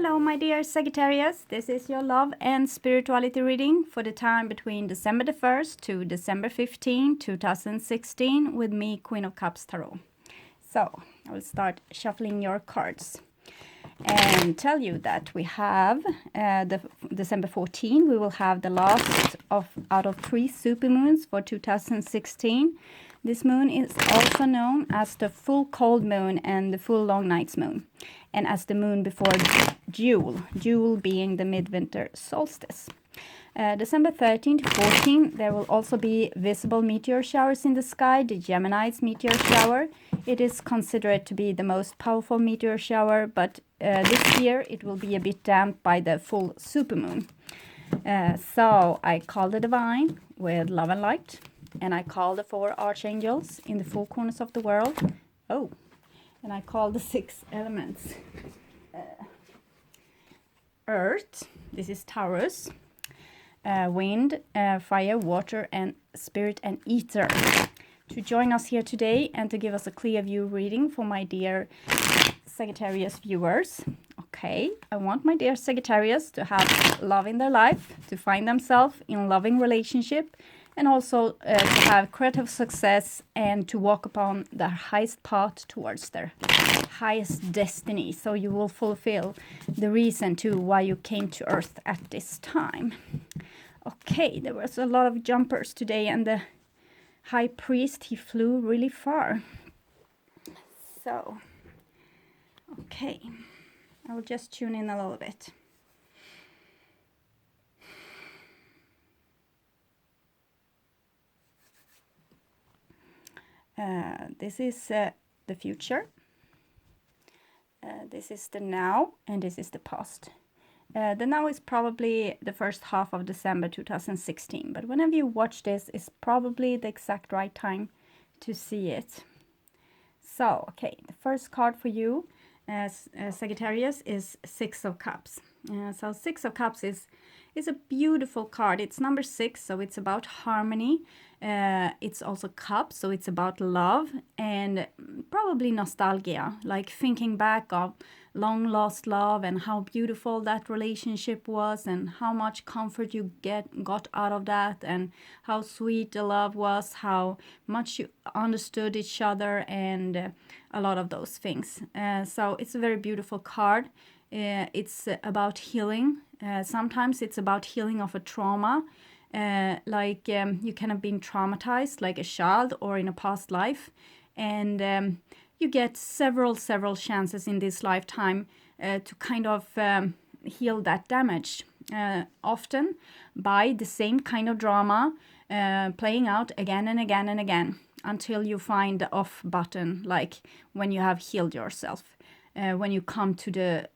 Hello, my dear Sagittarius. This is your love and spirituality reading for the time between December the 1st to December 15, 2016 with me, Queen of Cups Tarot. So, I will start shuffling your cards and tell you that we have the December 14, we will have the last out of 3 supermoons for 2016. This moon is also known as the full cold moon and the full long night's moon, and as the moon before Jule being the midwinter solstice. December 13 to 14, there will also be visible meteor showers in the sky, the Gemini's meteor shower. It is considered to be the most powerful meteor shower, but this year it will be a bit damped by the full supermoon. So I call the divine with love and light, and I call the 4 archangels in the 4 corners of the world. Oh, and I call the 6 elements. Earth, this is Taurus, wind, fire, water, and spirit and ether, to join us here today and to give us a clear view reading for my dear Sagittarius viewers. Okay, I want my dear Sagittarius to have love in their life, to find themselves in loving relationship, and also to have creative success and to walk upon their highest path towards their highest destiny. So you will fulfill the reason to why you came to Earth at this time. Okay, there was a lot of jumpers today, and the high priest, he flew really far. So, okay, I will just tune in a little bit. This is the future, this is the now, and this is the past. The now is probably the first half of December 2016, but whenever you watch this, it's probably the exact right time to see it. So, okay, the first card for you, Sagittarius, is 6 of Cups. So 6 of Cups is a beautiful card. It's number 6, so it's about harmony. It's also cups, so it's about love and probably nostalgia, like thinking back of long lost love and how beautiful that relationship was and how much comfort you got out of that, and how sweet the love was, how much you understood each other, and a lot of those things. So it's a very beautiful card. It's about healing. Sometimes it's about healing of a trauma. You can have been traumatized like a child or in a past life, and you get several chances in this lifetime to kind of heal that damage, often by the same kind of drama playing out again and again and again until you find the off button, like when you have healed yourself, when you come to the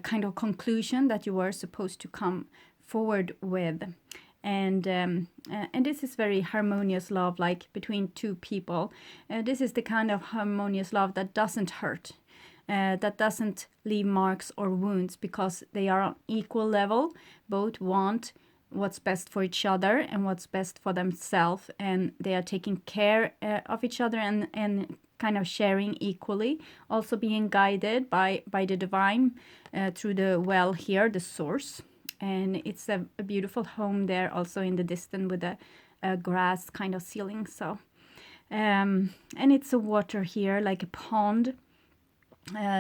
kind of conclusion that you were supposed to come forward with. And this is very harmonious love, like between 2 people. This is the kind of harmonious love that doesn't hurt, that doesn't leave marks or wounds, because they are on equal level. Both want what's best for each other and what's best for themselves, and they are taking care of each other and kind of sharing equally, also being guided by the divine through the well here, the source. And it's a beautiful home there also in the distance with a grass kind of ceiling. So and it's a water here, like a pond.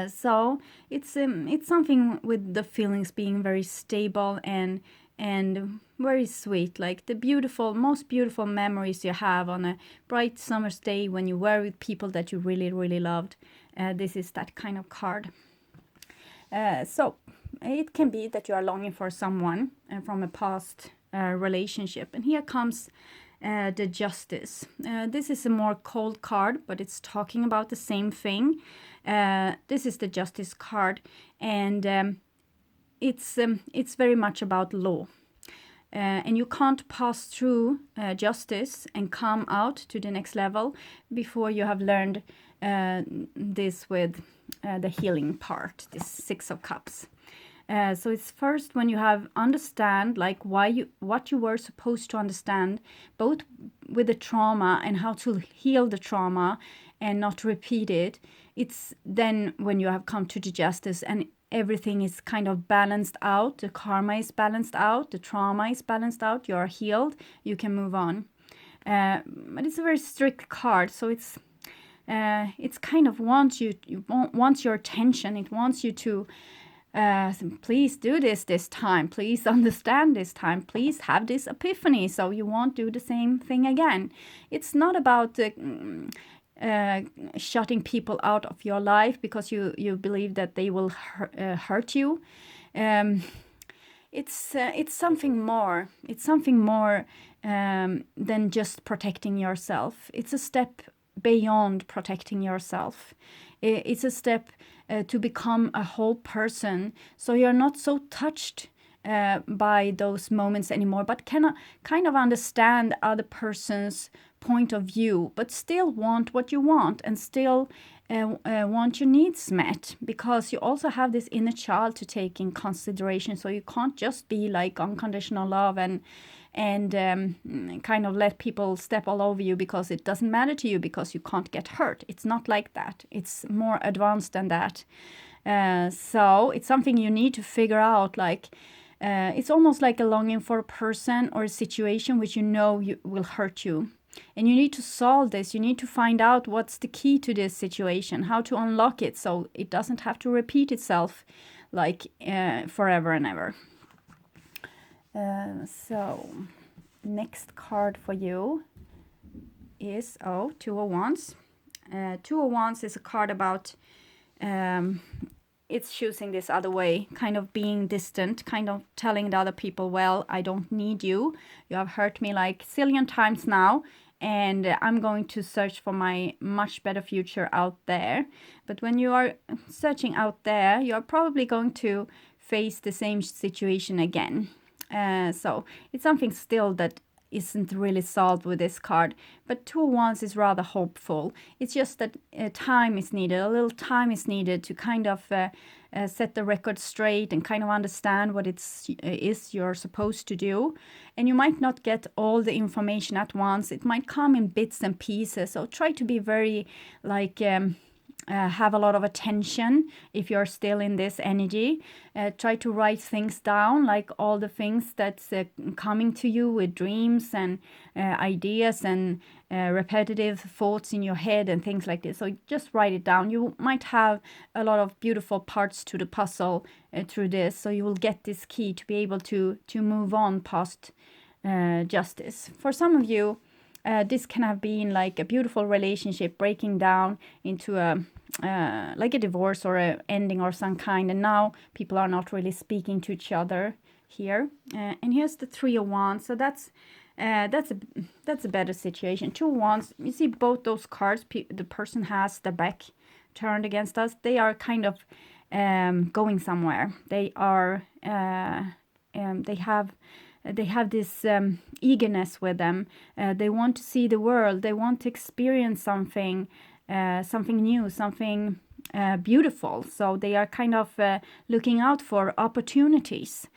So it's something with the feelings being very stable and very sweet, like the most beautiful memories you have on a bright summer's day when you were with people that you really loved. This is that kind of card. So it can be that you are longing for someone from a past relationship. And here comes the Justice. This is a more cold card, but it's talking about the same thing. This is the Justice card, and it's very much about law. And you can't pass through justice and come out to the next level before you have learned this with the healing part, this 6 of Cups. So it's first when you have understand like what you were supposed to understand, both with the trauma and how to heal the trauma and not repeat it. It's then when you have come to the justice, and everything is kind of balanced out. The karma is balanced out. The trauma is balanced out. You're healed. You can move on. But it's a very strict card, so it's kind of wants your attention. It wants you to please do this time. Please understand this time. Please have this epiphany so you won't do the same thing again. It's not about shutting people out of your life because you believe that they will hurt you. It's something more. It's something more than just protecting yourself. It's a step beyond protecting yourself. It's a step to become a whole person, so you're not so touched by those moments anymore, but can kind of understand other person's point of view, but still want what you want and still want your needs met, because you also have this inner child to take in consideration. So you can't just be like unconditional love and kind of let people step all over you because it doesn't matter to you because you can't get hurt. It's not like that. It's more advanced than that. So it's something you need to figure out. Like it's almost like a longing for a person or a situation which you know will hurt you. And you need to solve this. You need to find out what's the key to this situation, how to unlock it so it doesn't have to repeat itself like forever and ever. So next card for you is Two of Wands. Two of Wands is a card about it's choosing this other way, kind of being distant, kind of telling the other people, well, I don't need you. You have hurt me like a zillion times now, and I'm going to search for my much better future out there. But when you are searching out there, you're probably going to face the same situation again. So it's something still that isn't really solved with this card. But Two of Wands is rather hopeful. It's just that time is needed. A little time is needed to kind of set the record straight and kind of understand what is you're supposed to do. And you might not get all the information at once. It might come in bits and pieces. So try to be very like... have a lot of attention if you're still in this energy. Try to write things down, like all the things that's coming to you with dreams and ideas and repetitive thoughts in your head and things like this. So just write it down. You might have a lot of beautiful parts to the puzzle through this, so you will get this key to be able to move on past justice. For some of you, this can have been like a beautiful relationship breaking down into like a divorce or a ending or some kind, and now people are not really speaking to each other here. And here's the Three of Wands. So that's a better situation. Two of Wands. You see both those cards. The person has the back turned against us. They are kind of going somewhere. They are. They have this eagerness with them. They want to see the world. They want to experience something new, something beautiful. So they are kind of looking out for opportunities.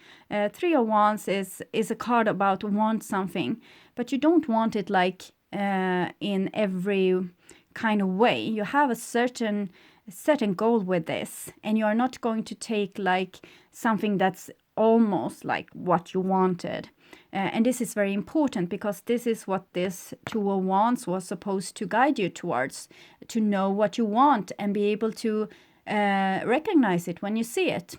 Three of Wands is a card about want something, but you don't want it like in every kind of way. You have a certain goal with this, and you are not going to take like something that's almost like what you wanted. And this is very important because this is what this Two of Wands was supposed to guide you towards, to know what you want and be able to recognize it when you see it.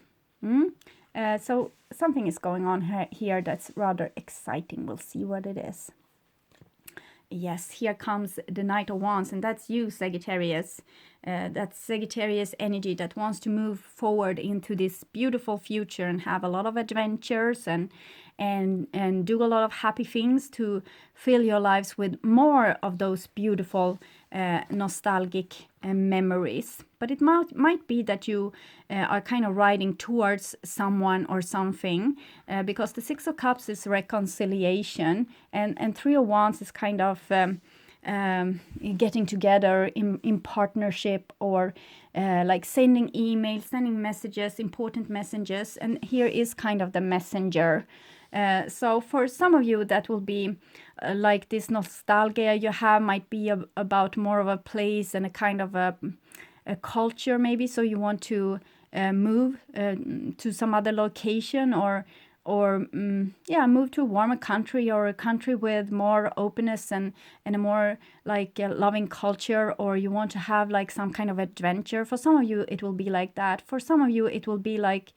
So something is going on here that's rather exciting. We'll see what it is. Yes, here comes the Knight of Wands, and that's you, Sagittarius. That's Sagittarius energy that wants to move forward into this beautiful future and have a lot of adventures and do a lot of happy things to fill your lives with more of those beautiful nostalgic memories. But it might be that you are kind of riding towards someone or something, because the Six of Cups is reconciliation, and Three of Wands is kind of getting together in partnership, or like sending emails, sending messages, important messages. And here is kind of the messenger. So for some of you, that will be like this nostalgia you have might be about more of a place and a kind of a culture maybe. So you want to move to some other location, or move to a warmer country, or a country with more openness and a more like loving culture, or you want to have like some kind of adventure. For some of you it will be like that. For some of you it will be like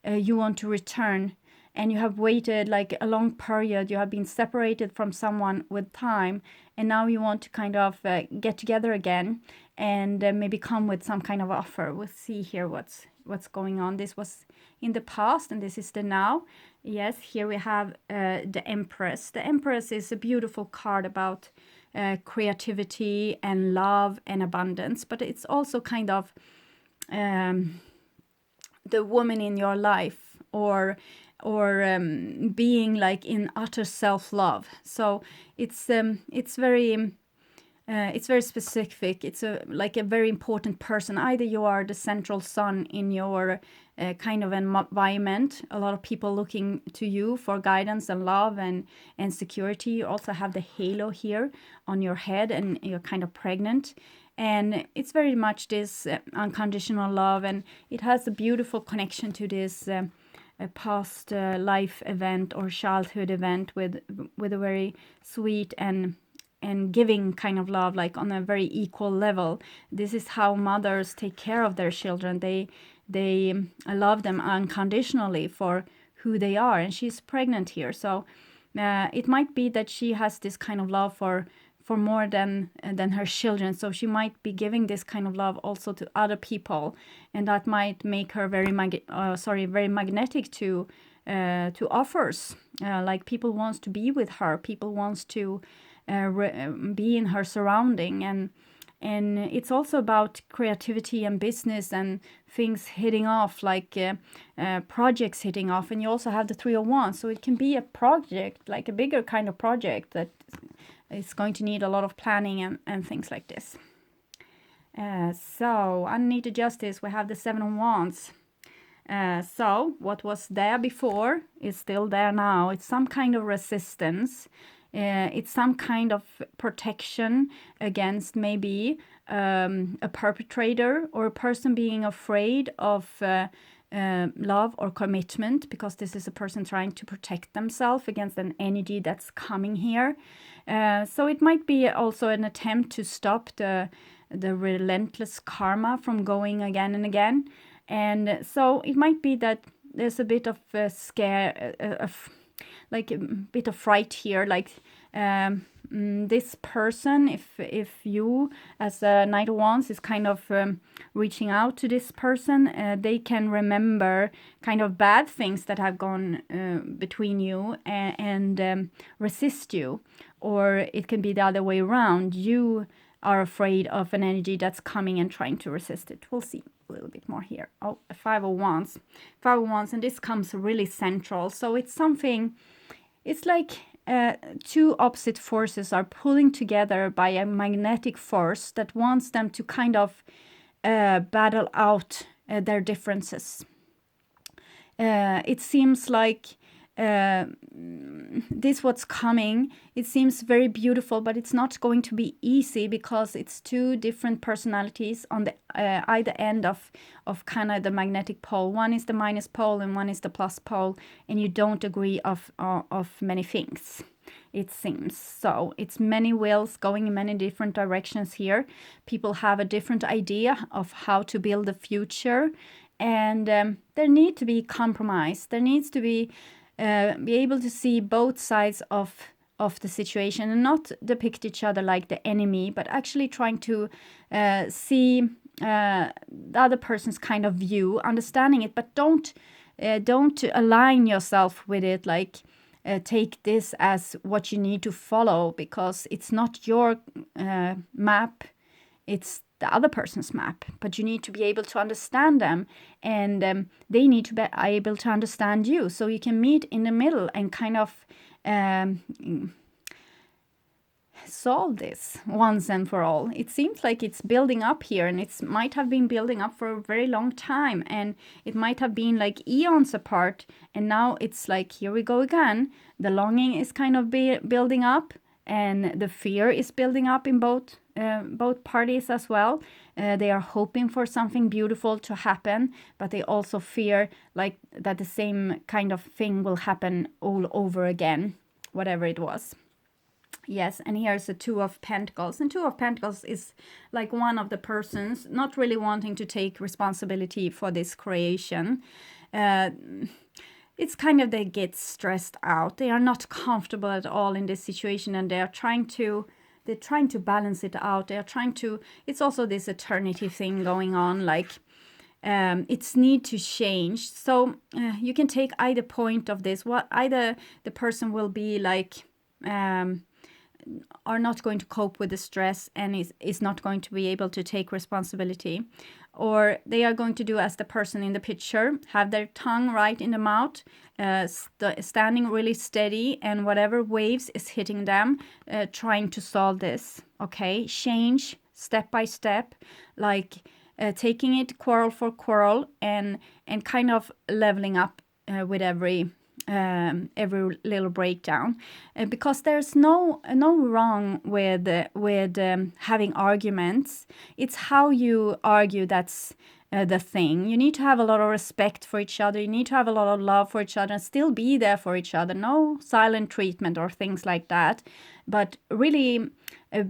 you want to return, and you have waited like a long period, you have been separated from someone with time, and now you want to kind of get together again, and maybe come with some kind of offer. We'll see here what's going on. This was in the past and this is the now. Yes, here we have the Empress. The Empress is a beautiful card about creativity and love and abundance, but it's also kind of the woman in your life, or being like in utter self-love. So it's very specific. It's like a very important person. Either you are the central sun in your kind of environment, a lot of people looking to you for guidance and love and security. You also have the halo here on your head, and you're kind of pregnant. And it's very much this unconditional love, and it has a beautiful connection to this past life event or childhood event with a very sweet and giving kind of love, like on a very equal level. This is how mothers take care of their children. They love them unconditionally for who they are, and she's pregnant here. So it might be that she has this kind of love for more than her children. So she might be giving this kind of love also to other people, and that might make her very magnetic to offers. Like people wants to be with her, people wants to be in her surrounding, and it's also about creativity and business and things hitting off, like projects hitting off. And you also have the Three of Wands, so it can be a project, like a bigger kind of project that is going to need a lot of planning and things like this. So underneath the Justice we have the Seven of Wands. So what was there before is still there now. It's some kind of resistance. It's some kind of protection against maybe a perpetrator or a person being afraid of love or commitment, because this is a person trying to protect themselves against an energy that's coming here. So it might be also an attempt to stop the relentless karma from going again and again. And so it might be that there's a bit of a scare, like a bit of fright here, like this person, if you as a Knight of Wands is kind of reaching out to this person, they can remember kind of bad things that have gone between you and resist you. Or it can be the other way around. You are afraid of an energy that's coming and trying to resist it. We'll see a little bit more here. Oh, Five of Wands. Five of Wands, and this comes really central. So it's something, it's like two opposite forces are pulling together by a magnetic force that wants them to kind of battle out their differences. It seems like this what's coming, it seems very beautiful, but it's not going to be easy, because it's two different personalities on the either end of kind of the magnetic pole. One is the minus pole and one is the plus pole, and you don't agree of many things, it seems. So it's many wills going in many different directions here. People have a different idea of how to build a future, and there need to be compromise. There needs to be able to see both sides of the situation, and not depict each other like the enemy, but actually trying to see the other person's kind of view, understanding it, but don't align yourself with it, like take this as what you need to follow, because it's not your map, it's the other person's map. But you need to be able to understand them, and they need to be able to understand you, so you can meet in the middle and kind of solve this once and for all. It seems like it's building up here, and it might have been building up for a very long time, and it might have been like eons apart, and now it's like, here we go again. The longing is kind of building up, and the fear is building up in both parties as well. They are hoping for something beautiful to happen, but they also fear like that the same kind of thing will happen all over again, whatever it was. Yes, and here's the Two of Pentacles. And Two of Pentacles is like one of the persons not really wanting to take responsibility for this creation. It's kind of they get stressed out. They are not comfortable at all in this situation, and they're trying to balance it out. They're trying to, it's also this eternity thing going on, like it's need to change. So you can take either point of this. What either the person will be like are not going to cope with the stress and is not going to be able to take responsibility, or they are going to do as the person in the picture, have their tongue right in the mouth, standing really steady, and whatever waves is hitting them, trying to solve this. Okay, change step by step, like taking it quarrel for quarrel, and kind of leveling up with every little breakdown, because there's no wrong with having arguments. It's how you argue that's the thing. You need to have a lot of respect for each other. You need to have a lot of love for each other and still be there for each other. No silent treatment or things like that, but really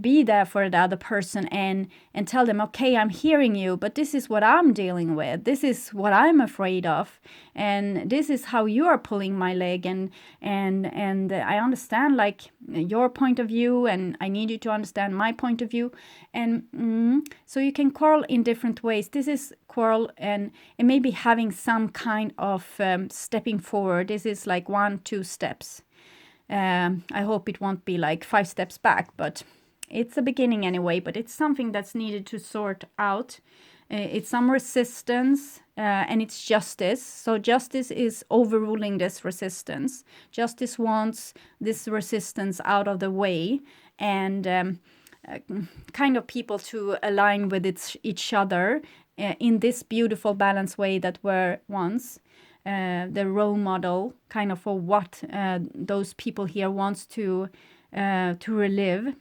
be there for the other person and tell them, okay, I'm hearing you, but this is what I'm dealing with. This is what I'm afraid of, and this is how you are pulling my leg, and I understand like your point of view, and I need you to understand my point of view, and so you can quarrel in different ways. This is quarrel and maybe having some kind of stepping forward. This is like 1-2 steps. I hope it won't be like 5 steps back, but it's a beginning anyway. But it's something that's needed to sort out. It's some resistance, and it's justice. So justice is overruling this resistance. Justice wants this resistance out of the way, and kind of people to align with each other in this beautiful balanced way that were once. The role model kind of for what those people here wants to relive.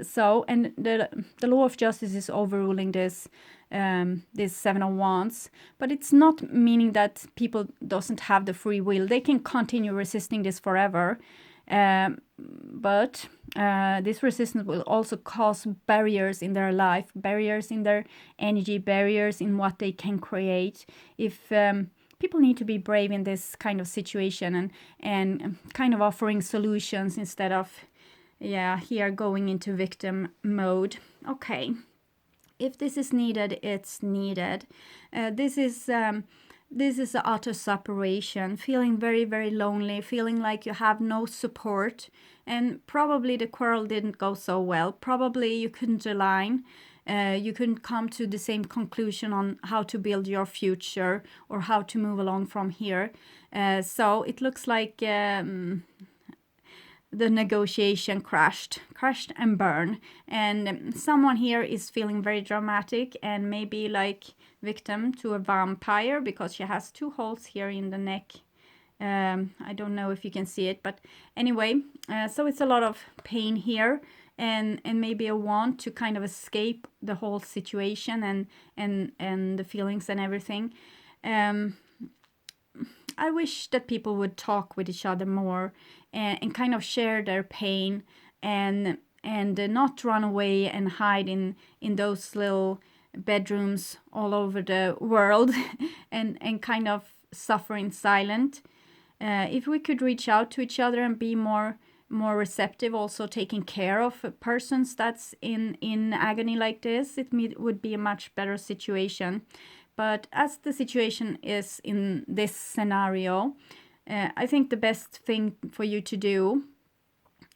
So, and the law of justice is overruling this Seven of Wands, but it's not meaning that people doesn't have the free will. They can continue resisting this forever, but this resistance will also cause barriers in their life, barriers in their energy, barriers in what they can create. If people need to be brave in this kind of situation, and kind of offering solutions instead of here going into victim mode. Okay, if this is needed, it's needed. This is an utter separation, feeling very, very lonely, feeling like you have no support, and probably the quarrel didn't go so well. Probably you couldn't align. You couldn't come to the same conclusion on how to build your future or how to move along from here. So it looks like the negotiation crashed and burned. And someone here is feeling very dramatic and maybe like victim to a vampire, because she has 2 holes here in the neck. I don't know if you can see it, but anyway, so it's a lot of pain here. And maybe a want to kind of escape the whole situation and the feelings and everything. I wish that people would talk with each other more and kind of share their pain and not run away and hide in those little bedrooms all over the world and kind of suffer in silence. If we could reach out to each other and be more receptive, also taking care of persons that's in agony like this, it would be a much better situation. But as the situation is in this scenario, I think the best thing for you to do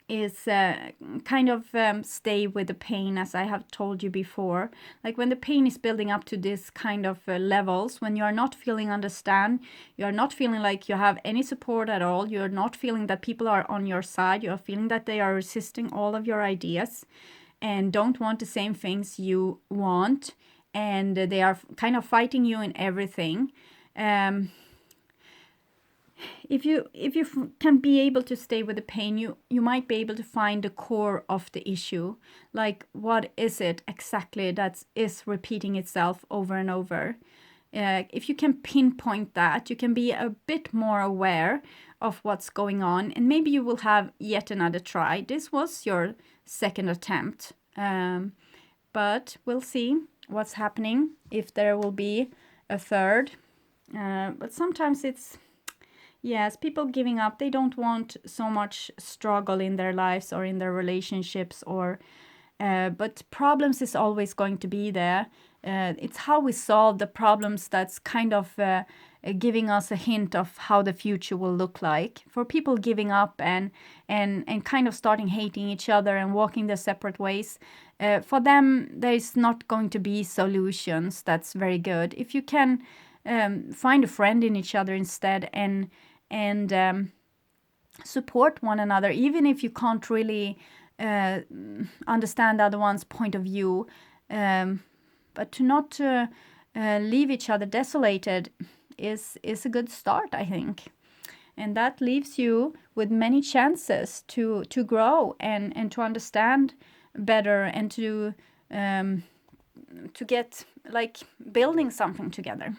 is kind of stay with the pain, as I have told you before. Like when the pain is building up to this kind of levels, when you are not feeling understand, you are not feeling like you have any support at all, you're not feeling that people are on your side, you're feeling that they are resisting all of your ideas and don't want the same things you want, and they are kind of fighting you in everything. if you can be able to stay with the pain, you might be able to find the core of the issue. Like, what is it exactly that is repeating itself over and over? If you can pinpoint that, you can be a bit more aware of what's going on, and maybe you will have yet another try. This was your second attempt, but we'll see what's happening, if there will be a third. But sometimes it's, yes, people giving up. They don't want so much struggle in their lives or in their relationships, or but problems is always going to be there. It's how we solve the problems that's kind of giving us a hint of how the future will look like. For people giving up and kind of starting hating each other and walking their separate ways, for them there is not going to be solutions that's very good. If you can find a friend in each other instead, and support one another, even if you can't really understand the other one's point of view, but to not leave each other desolated is a good start, I think. And that leaves you with many chances to grow and to understand better, and to get like building something together.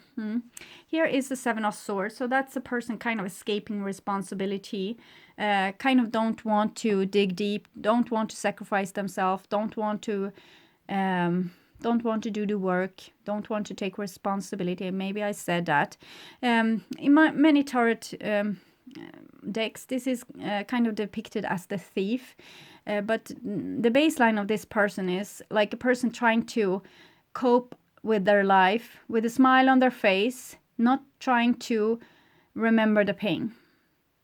Here is the Seven of Swords. So that's a person kind of escaping responsibility, kind of don't want to dig deep, don't want to sacrifice themselves, don't want to do the work, don't want to take responsibility. Maybe I said that. In many tarot decks, this is kind of depicted as the thief. But the baseline of this person is like a person trying to cope with their life with a smile on their face, not trying to remember the pain.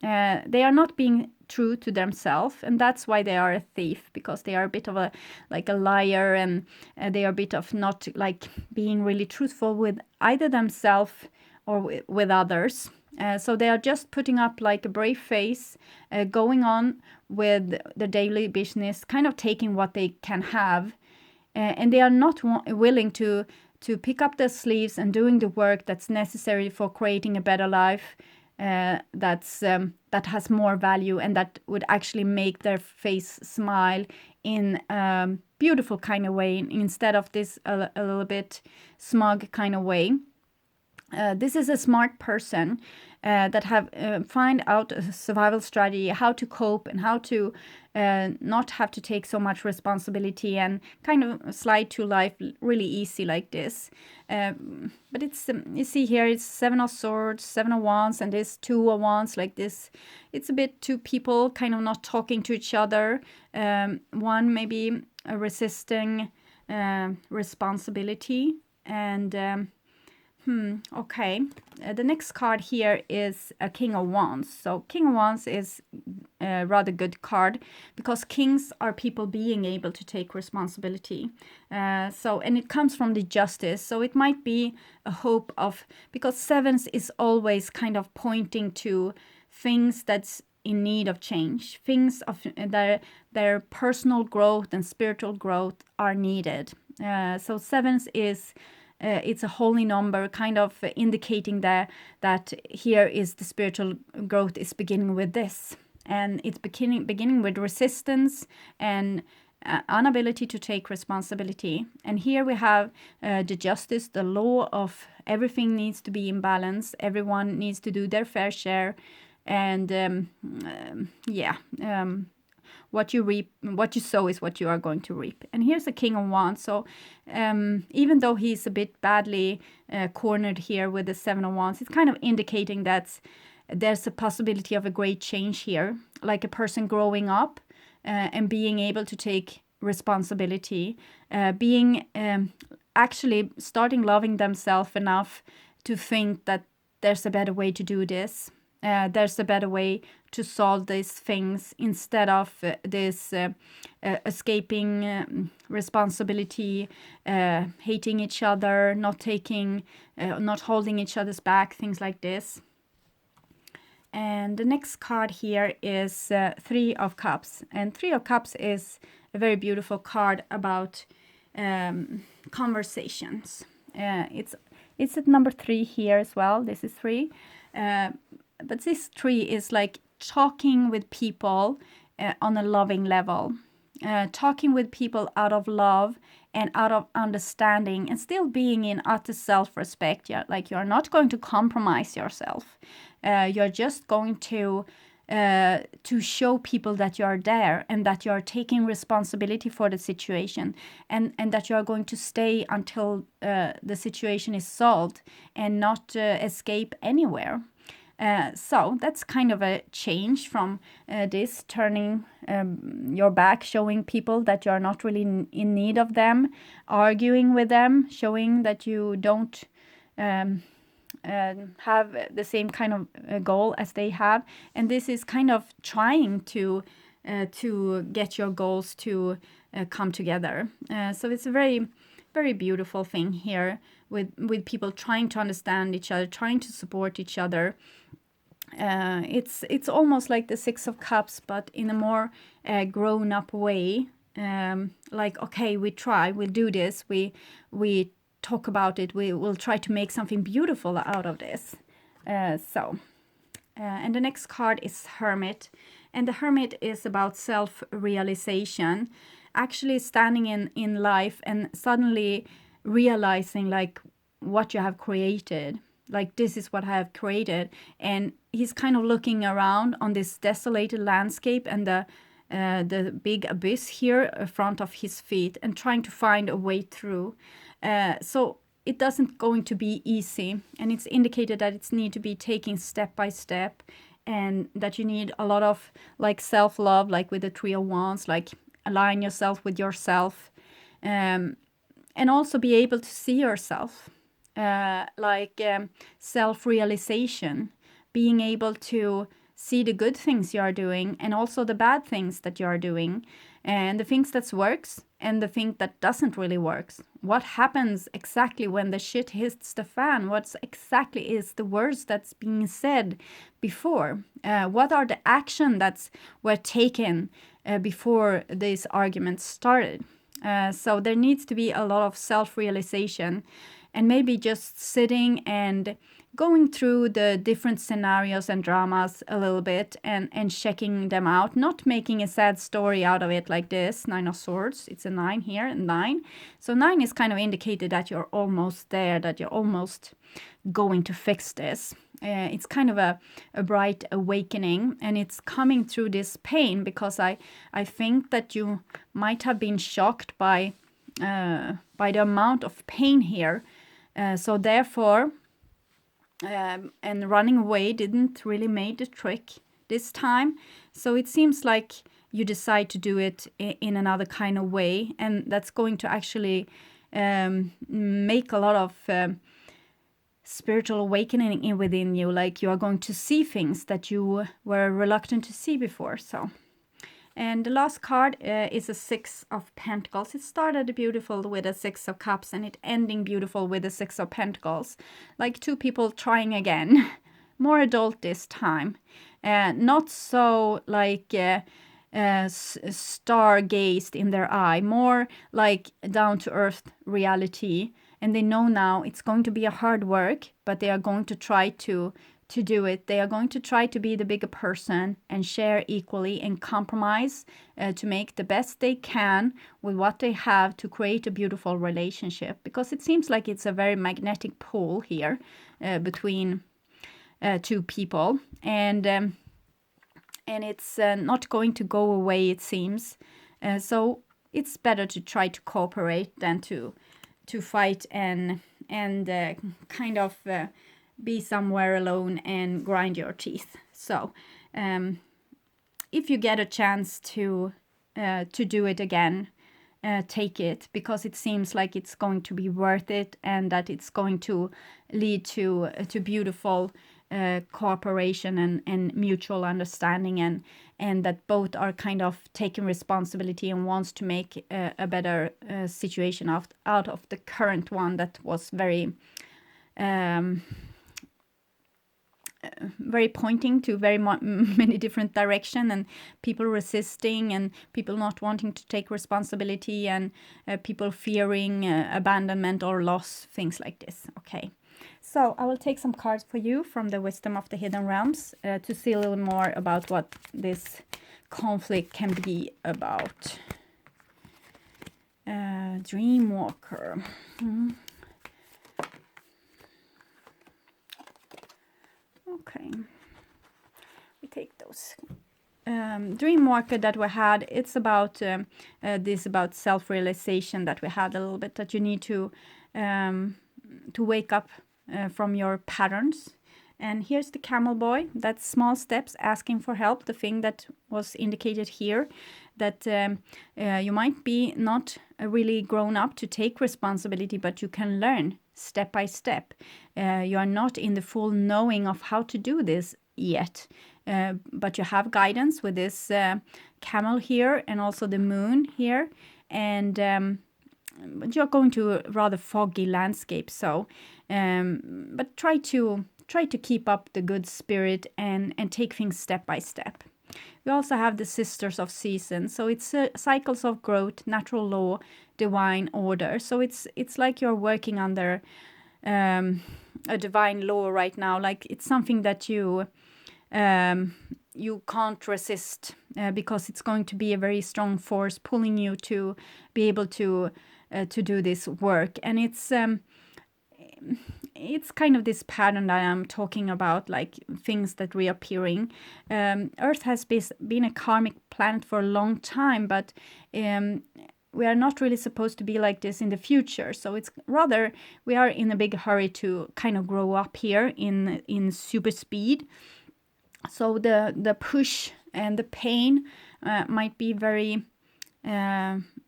They are not being true to themselves, and that's why they are a thief, because they are a bit of a liar, and they are a bit of not like being really truthful with either themselves or with others. So they are just putting up like a brave face, going on with the daily business, kind of taking what they can have, and they are not willing to pick up their sleeves and doing the work that's necessary for creating a better life, that has more value, and that would actually make their face smile in a beautiful kind of way, instead of this a little bit smug kind of way. This is a smart person that have find out a survival strategy, how to cope and how to not have to take so much responsibility, and kind of slide to life really easy like this. But it's, you see here, it's Seven of Swords, Seven of Wands, and this Two of Wands like this. It's a bit two people kind of not talking to each other. One maybe resisting responsibility, and okay. The next card here is a King of Wands. So King of Wands is a rather good card, because kings are people being able to take responsibility. And it comes from the Justice. So it might be a hope of, because sevens is always kind of pointing to things that's in need of change. Things of their personal growth and spiritual growth are needed. So sevens is it's a holy number, kind of indicating that here is the spiritual growth is beginning with this, and it's beginning with resistance and inability to take responsibility. And here we have the Justice, the law of everything needs to be in balance, everyone needs to do their fair share, and what you reap, what you sow is what you are going to reap. And here's the King of Wands. So even though he's a bit badly cornered here with the Seven of Wands, it's kind of indicating that there's a possibility of a great change here, like a person growing up and being able to take responsibility, being actually starting loving themselves enough to think that there's a better way to do this. There's a better way to solve these things, instead of this escaping responsibility, hating each other, not holding each other's back, things like this. And the next card here is Three of Cups. And Three of Cups is a very beautiful card about conversations. It's at number 3 here as well. This is 3. but this 3 is like talking with people on a loving level, talking with people out of love and out of understanding, and still being in utter self-respect. Like you're not going to compromise yourself. You're just going to show people that you're there and that you're taking responsibility for the situation, and that you're going to stay until the situation is solved and not escape anywhere. So that's kind of a change from this turning your back, showing people that you're not really in need of them, arguing with them, showing that you don't have the same kind of goal as they have. And this is kind of trying to get your goals to come together. So it's a very, very beautiful thing here with people trying to understand each other, trying to support each other. It's almost like the 6 of Cups, but in a more grown-up way. Like, okay, we'll do this, we talk about it, we will try to make something beautiful out of this. And the next card is Hermit, and the Hermit is about self-realization, actually standing in life and suddenly realizing like what you have created. Like, this is what I have created. And he's kind of looking around on this desolated landscape and the big abyss here in front of his feet, and trying to find a way through. So it doesn't going to be easy, and it's indicated that it's need to be taken step by step, and that you need a lot of like self-love, like with the 3 of Wands, like align yourself with yourself, and also be able to see yourself. Self-realization, being able to see the good things you are doing and also the bad things that you are doing, and the things that works and the thing that doesn't really works. What happens exactly when the shit hits the fan? What exactly is the words that's being said before? What are the action that's were taken before this argument started? So there needs to be a lot of self-realization, and maybe just sitting and going through the different scenarios and dramas a little bit, and checking them out, not making a sad story out of it like this. 9 of Swords, it's a 9 here, and 9. So 9 is kind of indicated that you're almost there, that you're almost going to fix this. It's kind of a bright awakening, and it's coming through this pain, because I think that you might have been shocked by the amount of pain here. So therefore, and running away didn't really make the trick this time. So it seems like you decide to do it in another kind of way, and that's going to actually make a lot of spiritual awakening within you. Like, you are going to see things that you were reluctant to see before. So. And the last card is a 6 of Pentacles. It started beautiful with a 6 of Cups, and it ending beautiful with a 6 of Pentacles. Like two people trying again. More adult this time. Not so like star-gazed in their eye. More like down-to-earth reality. And they know now it's going to be a hard work, but they are going to try to do it. They are going to try to be the bigger person and share equally and compromise to make the best they can with what they have to create a beautiful relationship, because it seems like it's a very magnetic pull here between two people, and it's not going to go away, it seems. So it's better to try to cooperate than to fight and kind of be somewhere alone and grind your teeth. So if you get a chance to do it again, take it, because it seems like it's going to be worth it, and that it's going to lead to beautiful cooperation and mutual understanding, and that both are kind of taking responsibility and wants to make a better situation out of the current one that was very pointing to very many different directions, and people resisting, and people not wanting to take responsibility, and people fearing abandonment or loss, things like this. Okay, So I will take some cards for you from the Wisdom of the Hidden Realms to see a little more about what this conflict can be about. Dreamwalker. Okay, we take those. Dreamwalker that we had, it's about about self-realization that we had a little bit, that you need to wake up from your patterns. And here's the camel boy. That's small steps, asking for help. The thing that was indicated here, that you might be not really grown up to take responsibility, but you can learn step by step. You are not in the full knowing of how to do this yet, but you have guidance with this camel here and also the moon here. And but you're going to a rather foggy landscape, so but try to keep up the good spirit and take things step by step. We also have the Sisters of Seasons, so it's cycles of growth, natural law, divine order. So it's like you're working under a divine law right now, like it's something that you can't resist, because it's going to be a very strong force pulling you to be able to do this work. And it's kind of this pattern that I'm talking about, like things that reappearing. Earth has been a karmic planet for a long time, but we are not really supposed to be like this in the future. So it's rather, we are in a big hurry to kind of grow up here in super speed. So the push and the pain might be very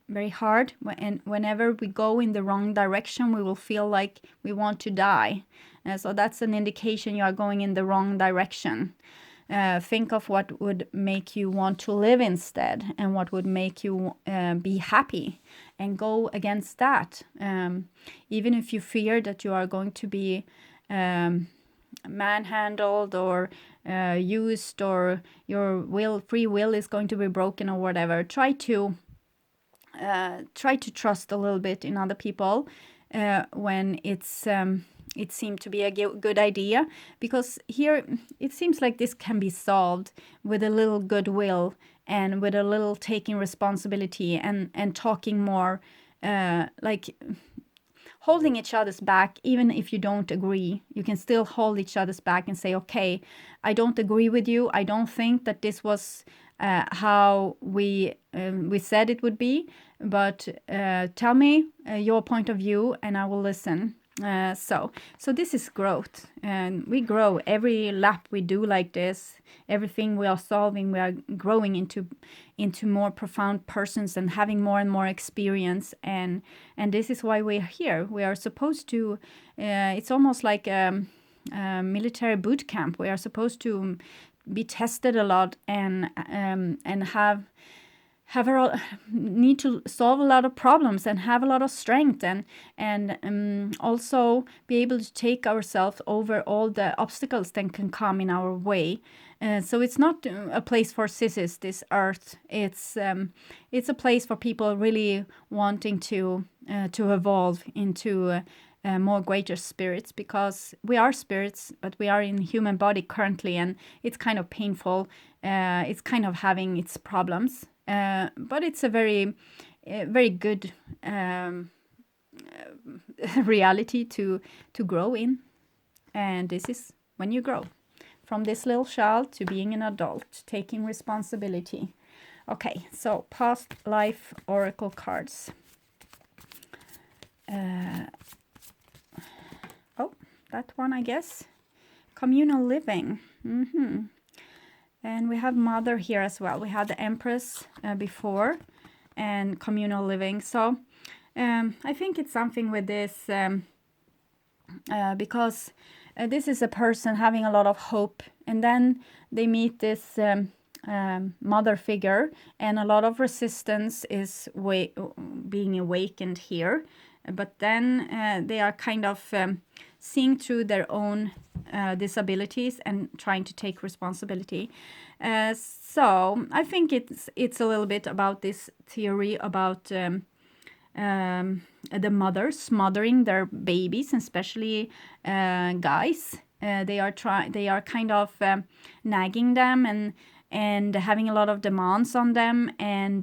very hard, and whenever we go in the wrong direction, we will feel like we want to die. So that's an indication you are going in the wrong direction. Think of what would make you want to live instead, and what would make you be happy, and go against that. Even if you fear that you are going to be manhandled or used, or your free will is going to be broken or whatever, try to trust a little bit in other people when it seemed to be a good idea, because here it seems like this can be solved with a little goodwill and with a little taking responsibility and talking more, like holding each other's back. Even if you don't agree, you can still hold each other's back and say, okay, I don't agree with you. I don't think that this was how we said it would be, but tell me your point of view and I will listen. So this is growth, and we grow every lap we do like this. Everything we are solving, we are growing into more profound persons and having more and more experience, and this is why we are here. We are supposed to, it's almost like a military boot camp. We are supposed to be tested a lot and need to solve a lot of problems and have a lot of strength, and also be able to take ourselves over all the obstacles that can come in our way. So it's not a place for sissies, this earth. It's a place for people really wanting to evolve into more greater spirits, because we are spirits, but we are in human body currently, and it's kind of painful. It's kind of having its problems, but it's a very good reality to grow in. And this is when you grow from this little child to being an adult, taking responsibility. Okay, so past life oracle cards. Oh, that one, I guess. Communal living. And we have mother here as well. We had the Empress before, and communal living. So I think it's something with this, because this is a person having a lot of hope, and then they meet this mother figure, and a lot of resistance is being awakened here. But then they are kind of seeing through their own disabilities and trying to take responsibility. So I think it's a little bit about this theory about the mothers smothering their babies, especially guys. They are kind of nagging them and having a lot of demands on them, and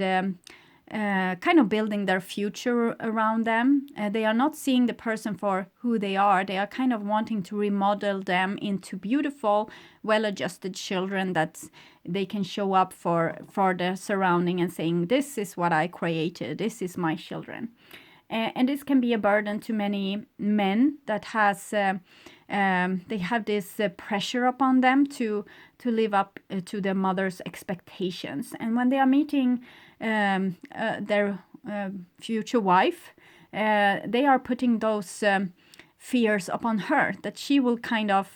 kind of building their future around them. They are not seeing the person for who they are. They are kind of wanting to remodel them into beautiful, well-adjusted children that they can show up for the surrounding and saying, this is what I created, this is my children. And this can be a burden to many men that has they have this pressure upon them to live up to their mother's expectations. And when they are meeting their future wife, they are putting those fears upon her, that she will kind of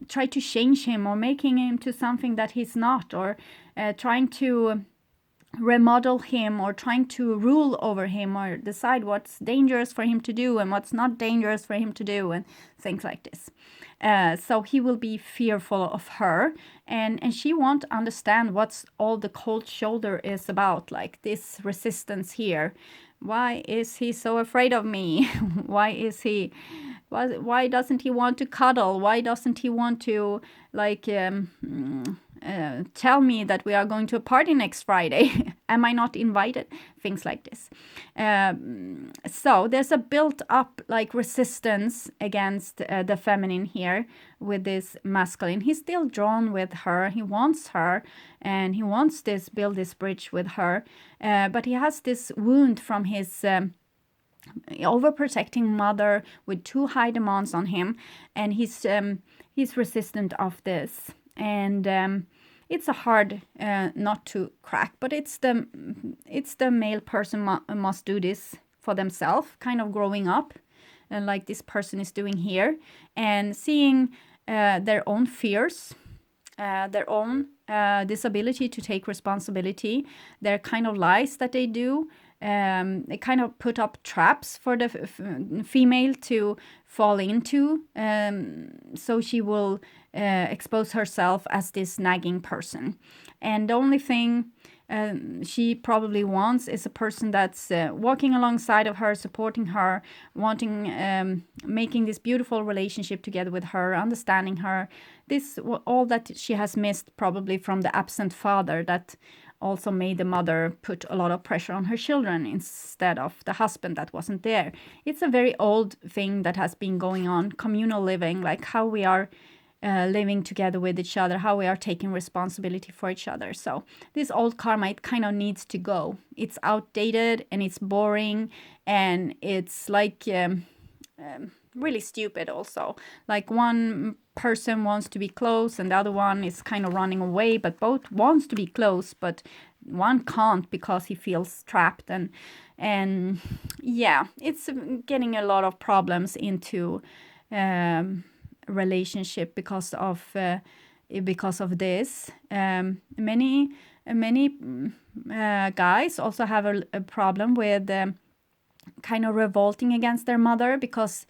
try to change him or making him to something that he's not, or trying to remodel him, or trying to rule over him, or decide what's dangerous for him to do and what's not dangerous for him to do, and things like this. So he will be fearful of her, and she won't understand what's all the cold shoulder is about, like this resistance here. Why is he so afraid of me? Why doesn't he want to cuddle? Why doesn't he want to, like, tell me that we are going to a party next Friday? Am I not invited? Things like this. So there's a built up like resistance against the feminine here with this masculine. He's still drawn with her. He wants her, and he wants build this bridge with her. But he has this wound from his overprotecting mother with too high demands on him, and he's resistant of this. And it's a hard nut to crack, but it's the male person must do this for themselves, kind of growing up, like this person is doing here, and seeing their own fears, their own disability to take responsibility, their kind of lies that they do. They kind of put up traps for the female to fall into, so she will expose herself as this nagging person. And the only thing she probably wants is a person that's walking alongside of her, supporting her, wanting, making this beautiful relationship together with her, understanding her. This all that she has missed probably from the absent father, that also made the mother put a lot of pressure on her children instead of the husband that wasn't there. It's a very old thing that has been going on, communal living, like how we are living together with each other, how we are taking responsibility for each other. So this old karma, it kind of needs to go. It's outdated and it's boring, and it's like really stupid also. Like one person wants to be close and the other one is kind of running away, but both wants to be close, but one can't because he feels trapped. And yeah, it's getting a lot of problems into relationship because of this. Many guys also have a problem with kind of revolting against their mother, because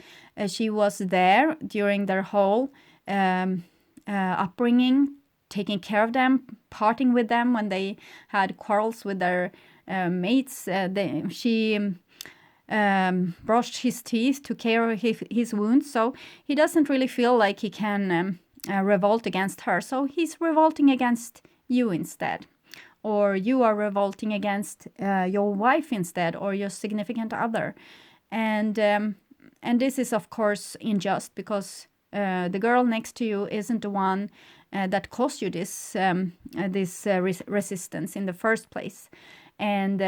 she was there during their whole upbringing, taking care of them, parting with them when they had quarrels with their mates. She brushed his teeth, took care of his wounds, so he doesn't really feel like he can revolt against her. So he's revolting against you instead, or you are revolting against your wife instead, or your significant other. And this is of course unjust, because the girl next to you isn't the one that caused you this resistance in the first place. And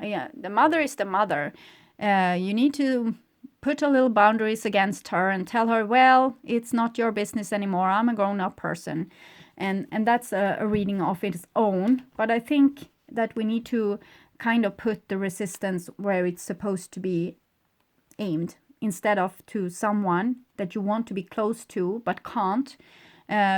yeah, the mother is the mother. You need to put a little boundaries against her and tell her, well, it's not your business anymore. I'm a grown-up person. And that's a reading of its own. But I think that we need to kind of put the resistance where it's supposed to be aimed, instead of to someone that you want to be close to but can't,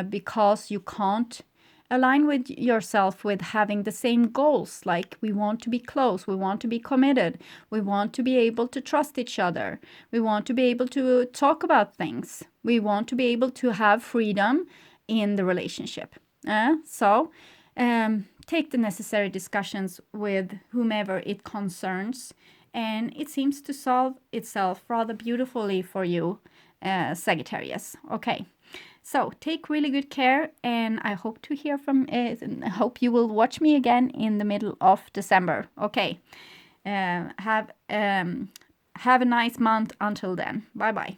because you can't align with yourself with having the same goals. Like, we want to be close, we want to be committed, we want to be able to trust each other, we want to be able to talk about things, we want to be able to have freedom in the relationship. So take the necessary discussions with whomever it concerns, and it seems to solve itself rather beautifully for you, Sagittarius. Okay, so take really good care, and I hope to hear from. I hope you will watch me again in the middle of December. Okay, have a nice month until then. Bye bye.